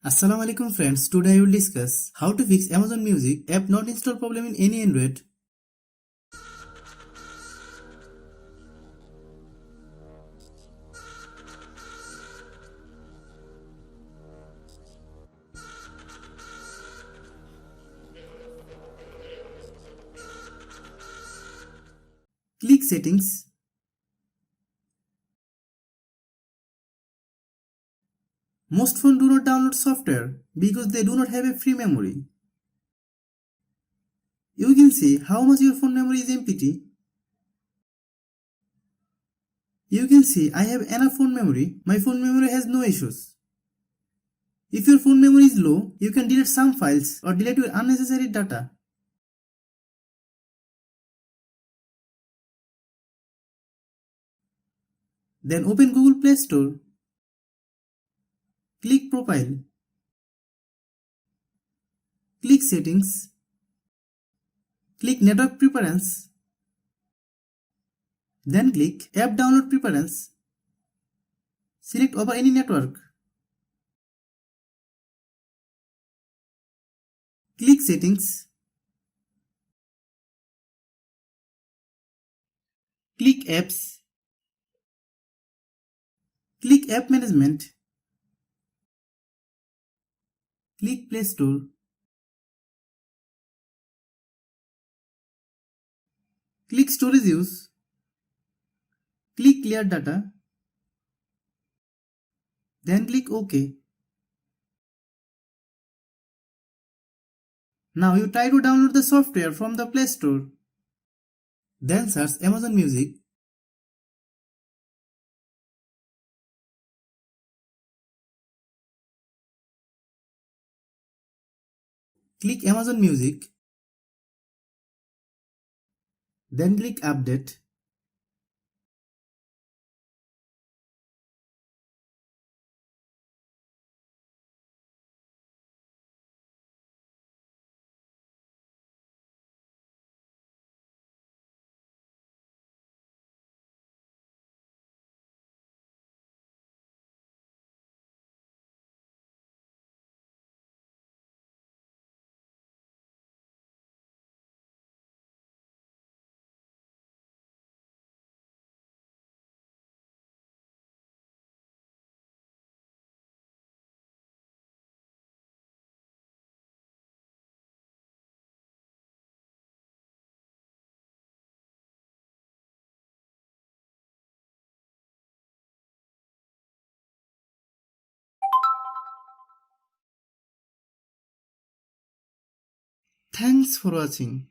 Assalamu alaikum friends, today I will discuss how to fix Amazon Music app not install problem in any Android. Click settings. Most phones do not download software because they do not have a free memory. You can see how much your phone memory is empty. You can see I have enough phone memory. My phone memory has no issues. If your phone memory is low, you can delete some files or delete your unnecessary data. Then open Google Play Store. Click Profile. Click Settings. Click Network Preference. Then click App Download Preference. Select over any network. Click Settings. Click Apps. Click App Management. Click Play Store. Click Storage Use. Click Clear Data. Then click OK. Now you try to download the software from the Play Store. Then search Amazon Music. Click Amazon Music. Then click Update. Thanks for watching.